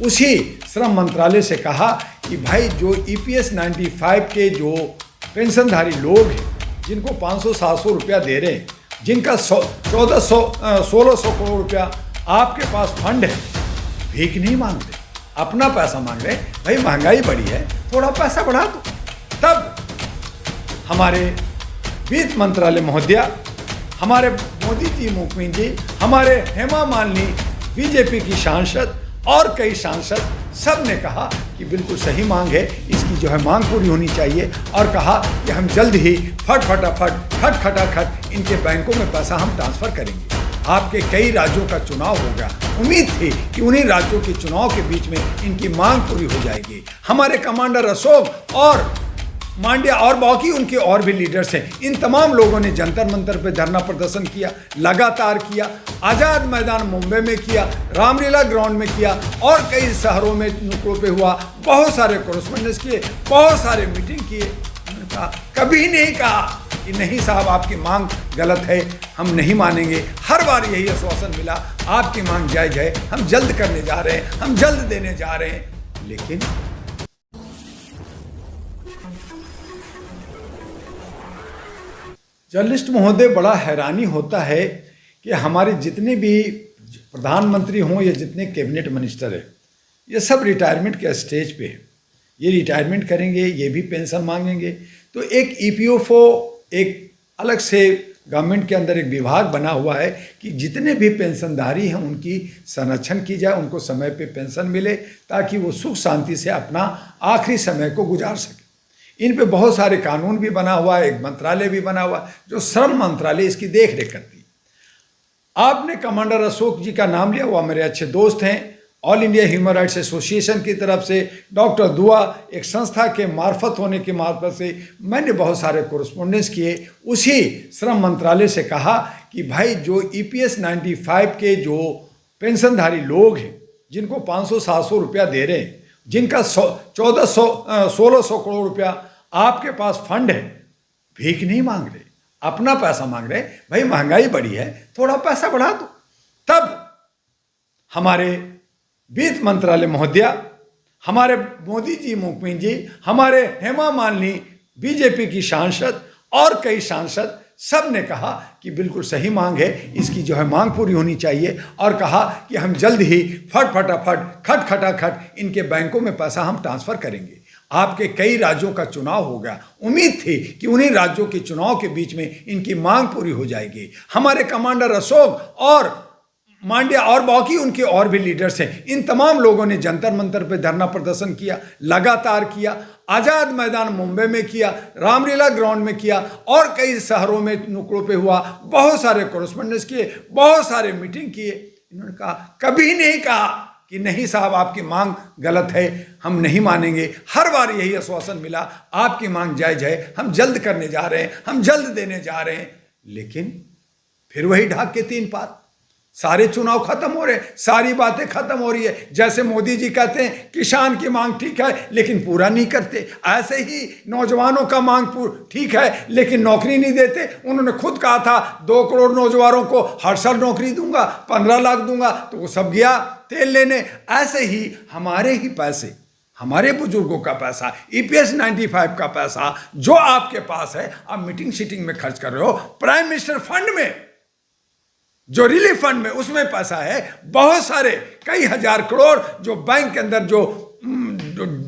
उसी श्रम मंत्रालय से कहा कि भाई जो EPS 95 के जो पेंशनधारी लोग हैं जिनको 500-700 रुपया दे रहे हैं, जिनका 1400-1600 करोड़ रुपया आपके पास फंड है, भीख नहीं मांग रहे, अपना पैसा मांग रहे। भाई महंगाई बढ़ी है, थोड़ा पैसा बढ़ा दो। तब हमारे वित्त मंत्रालय महोदया, हमारे मोदी जी, मुख्यमंत्री जी, हमारे हेमा मालिनी बीजेपी की सांसद और कई सांसद सब ने कहा कि बिल्कुल सही मांग है, इसकी जो है मांग पूरी होनी चाहिए, और कहा कि हम जल्द ही खटाखट इनके बैंकों में पैसा हम ट्रांसफर करेंगे। आपके कई राज्यों का चुनाव हो गया, उम्मीद थी कि उन्हीं राज्यों के चुनाव के बीच में इनकी मांग पूरी हो जाएगी। हमारे कमांडर अशोक और मांड्या और बाकी उनके और भी लीडर्स हैं, इन तमाम लोगों ने जंतर मंतर पे धरना प्रदर्शन किया, लगातार किया, आज़ाद मैदान मुंबई में किया, रामलीला ग्राउंड में किया, और कई शहरों में नुक्कड़ों पे हुआ, बहुत सारे कोरेस्पोंडेंस किए, बहुत सारे मीटिंग किए। उन्होंने कहा, कभी नहीं कहा कि नहीं साहब आपकी मांग गलत है, हम नहीं मानेंगे। हर बार यही आश्वासन मिला, आपकी मांग जायज है, हम जल्द करने जा रहे हैं, हम जल्द देने जा रहे हैं। लेकिन जर्नलिस्ट महोदय, बड़ा हैरानी होता है कि हमारे जितने भी प्रधानमंत्री हों या जितने कैबिनेट मिनिस्टर हैं, ये सब रिटायरमेंट के स्टेज पे है। ये रिटायरमेंट करेंगे, ये भी पेंशन मांगेंगे। तो एक EPFO, एक अलग से गवर्नमेंट के अंदर एक विभाग बना हुआ है कि जितने भी पेंशनधारी हैं उनकी संरक्षण की जाए, उनको समय पे पेंशन मिले, ताकि वो सुख शांति से अपना आखिरी समय को गुजार सके। इन पे बहुत सारे कानून भी बना हुआ है, एक मंत्रालय भी बना हुआ है जो श्रम मंत्रालय इसकी देख रेख करती है। आपने कमांडर अशोक जी का नाम लिया, वो मेरे अच्छे दोस्त हैं। All India human rights association की तरफ से डॉक्टर दुआ एक संस्था के मार्फत होने के मार्फत से मैंने बहुत सारे कोरेस्पोंडेंस किए। उसी श्रम मंत्रालय से कहा कि भाई जो EPS 95 के जो पेंशनधारी लोग हैं जिनको 500-700 रुपया दे रहे हैं, जिनका 1400-1600 करोड़ रुपया आपके पास फंड है, भीख नहीं मांग रहे, अपना पैसा मांग रहे। भाई महंगाई बढ़ी है, थोड़ा पैसा बढ़ा दो। तब हमारे वित्त मंत्रालय महोदया, हमारे मोदी जी, मुख्यमंत्री जी, हमारे हेमा मालिनी बीजेपी की सांसद और कई सांसद सब ने कहा कि बिल्कुल सही मांग है, इसकी जो है मांग पूरी होनी चाहिए, और कहा कि हम जल्द ही खटाखट इनके बैंकों में पैसा हम ट्रांसफर करेंगे। आपके कई राज्यों का चुनाव हो गया, उम्मीद थी कि उन्हीं राज्यों के चुनाव के बीच में इनकी मांग पूरी हो जाएगी। हमारे कमांडर अशोक और मांड्या और बाकी उनके और भी लीडर्स हैं, इन तमाम लोगों ने जंतर मंतर पे धरना प्रदर्शन किया, लगातार किया, आज़ाद मैदान मुंबई में किया, रामलीला ग्राउंड में किया, और कई शहरों में नुक्कड़ों पे हुआ, बहुत सारे कोरेस्पोंडेंस किए, बहुत सारे मीटिंग किए। इन्होंने कहा, कभी नहीं कहा कि नहीं साहब आपकी मांग गलत है, हम नहीं मानेंगे। हर बार यही आश्वासन मिला, आपकी मांग जायज है, हम जल्द करने जा रहे हैं, हम जल्द देने जा रहे हैं। लेकिन फिर वही ढाक के तीन पात, सारे चुनाव खत्म हो रहे, सारी बातें खत्म हो रही है। जैसे मोदी जी कहते हैं किसान की मांग ठीक है लेकिन पूरा नहीं करते, ऐसे ही नौजवानों का मांग ठीक है लेकिन नौकरी नहीं देते। उन्होंने खुद कहा था 2 करोड़ नौजवानों को हर साल नौकरी दूंगा, 15 लाख दूंगा, तो वो सब गया तेल लेने। ऐसे ही हमारे ही पैसे, हमारे बुजुर्गों का पैसा, EPS 95 का पैसा जो आपके पास है, आप मीटिंग शीटिंग में खर्च कर रहे हो। प्राइम मिनिस्टर फंड में, जो रिलीफ फंड में, उसमें पैसा है बहुत सारे, कई हजार करोड़, जो बैंक के अंदर जो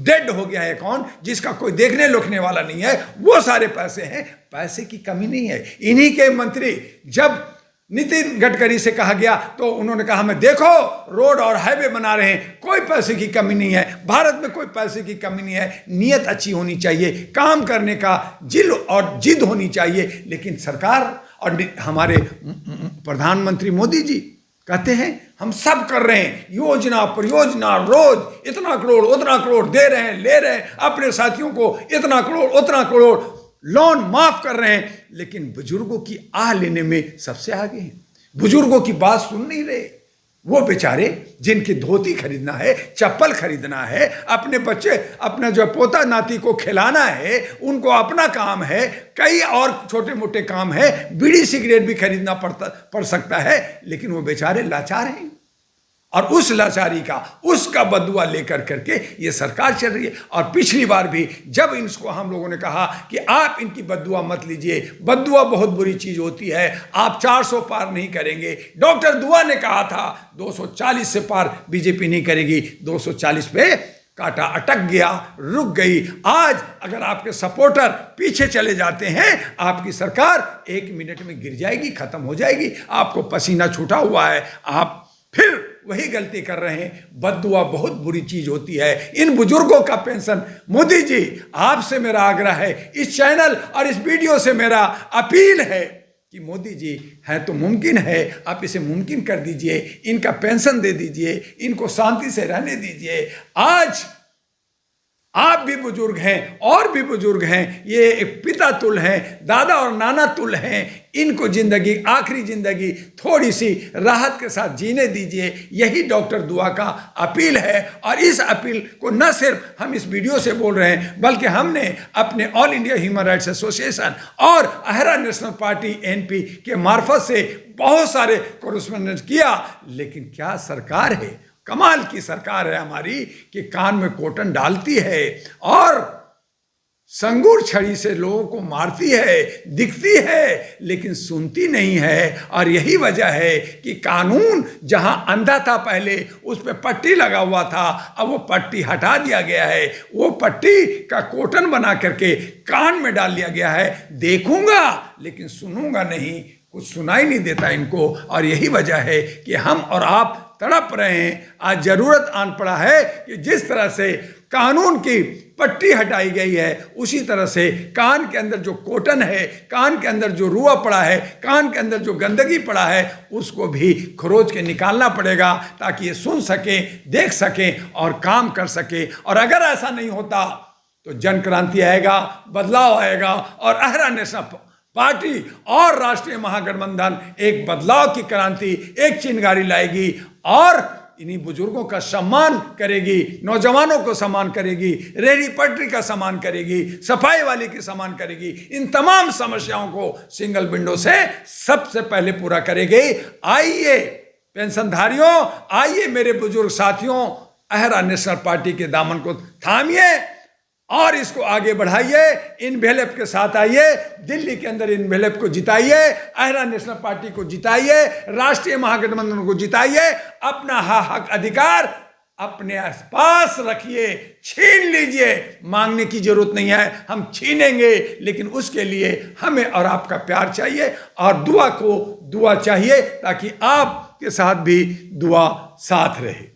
डेड हो गया है अकाउंट, जिसका कोई देखने लोकने वाला नहीं है, वो सारे पैसे हैं। पैसे की कमी नहीं है। इन्हीं के मंत्री, जब नितिन गडकरी से कहा गया तो उन्होंने कहा हमें देखो रोड और हाईवे बना रहे हैं, कोई पैसे की कमी नहीं है, भारत में कोई पैसे की कमी नहीं है। नीयत अच्छी होनी चाहिए, काम करने का जिल और जिद होनी चाहिए। लेकिन सरकार और हमारे प्रधानमंत्री मोदी जी कहते हैं हम सब कर रहे हैं, योजना परियोजना, रोज इतना करोड़ उतना करोड़ दे रहे हैं, ले रहे हैं, अपने साथियों को इतना करोड़ उतना करोड़ लोन माफ कर रहे हैं। लेकिन बुजुर्गों की आह लेने में सबसे आगे हैं। बुजुर्गों की बात सुन नहीं रहे। वो बेचारे जिनकी धोती खरीदना है, चप्पल खरीदना है, अपने बच्चे, अपना जो पोता नाती को खिलाना है, उनको अपना काम है, कई और छोटे मोटे काम है, बीड़ी सिगरेट भी खरीदना पड़ सकता है, लेकिन वो बेचारे लाचार हैं। और उस लाचारी का, उसका बदुआ लेकर करके ये सरकार चल रही है। और पिछली बार भी जब इनको हम लोगों ने कहा कि आप इनकी बदुआ मत लीजिए, बदुआ बहुत बुरी चीज होती है, आप 400 पार नहीं करेंगे। डॉक्टर दुआ ने कहा था 240 से पार बीजेपी नहीं करेगी, 240 पे काटा अटक गया, रुक गई। आज अगर आपके सपोर्टर पीछे चले जाते हैं, आपकी सरकार 1 मिनट में गिर जाएगी, खत्म हो जाएगी। आपको पसीना छूटा हुआ है, आप फिर वही गलती कर रहे हैं। बद्दुआ बहुत बुरी चीज होती है। इन बुजुर्गों का पेंशन, मोदी जी आपसे मेरा आग्रह है, इस चैनल और इस वीडियो से मेरा अपील है कि मोदी जी है तो मुमकिन है, आप इसे मुमकिन कर दीजिए, इनका पेंशन दे दीजिए, इनको शांति से रहने दीजिए। आज आप भी बुजुर्ग हैं और भी बुजुर्ग हैं, ये एक पिता तुल हैं, दादा और नाना तुल हैं, इनको जिंदगी, आखिरी जिंदगी थोड़ी सी राहत के साथ जीने दीजिए। यही डॉक्टर दुआ का अपील है। और इस अपील को न सिर्फ हम इस वीडियो से बोल रहे हैं, बल्कि हमने अपने all India human rights association और अहरा नेशनल पार्टी एनपी के मार्फत से बहुत सारे कोरेस्पोंडेंस किया। लेकिन क्या सरकार है, कमाल की सरकार है हमारी कि कान में कॉटन डालती है और संगूर छड़ी से लोगों को मारती है, दिखती है, लेकिन सुनती नहीं है। और यही वजह है कि कानून जहां अंधा था पहले, उस पर पट्टी लगा हुआ था, अब वो पट्टी हटा दिया गया है, वो पट्टी का कॉटन बना करके कान में डाल दिया गया है। देखूंगा लेकिन सुनूंगा नहीं, कुछ सुनाई नहीं देता इनको। और यही वजह है कि हम और आप तड़प रहे हैं। आज जरूरत आन पड़ा है कि जिस तरह से कानून की पट्टी हटाई गई है, उसी तरह से कान के अंदर जो कॉटन है, कान के अंदर जो रुआ पड़ा है, कान के अंदर जो गंदगी पड़ा है, उसको भी खरोच के निकालना पड़ेगा, ताकि ये सुन सके, देख सके और काम कर सके। और अगर ऐसा नहीं होता तो जन क्रांति आएगा, बदलाव आएगा, और अहरा नेशनल पार्टी और राष्ट्रीय महागठबंधन एक बदलाव की क्रांति, एक चिंगारी लाएगी और इन्हीं बुजुर्गों का सम्मान करेगी, नौजवानों को सम्मान करेगी, रेहड़ी पटरी का सम्मान करेगी, सफाई वाले की सम्मान करेगी। इन तमाम समस्याओं को सिंगल विंडो से सबसे पहले पूरा करेगी। आइए पेंशनधारियों, आइए मेरे बुजुर्ग साथियों, अहरा नेशनल पार्टी के दामन को थामिए और इसको आगे बढ़ाइए। इनवेलप के साथ आइए, दिल्ली के अंदर इनवेलप को जिताइए, अहरा नेशनल पार्टी को जिताइए, राष्ट्रीय महागठबंधन को जिताइए। अपना हक अधिकार अपने पास रखिए, छीन लीजिए। मांगने की जरूरत नहीं है, हम छीनेंगे, लेकिन उसके लिए हमें और आपका प्यार चाहिए और दुआ चाहिए, ताकि आपके साथ भी दुआ साथ रहे।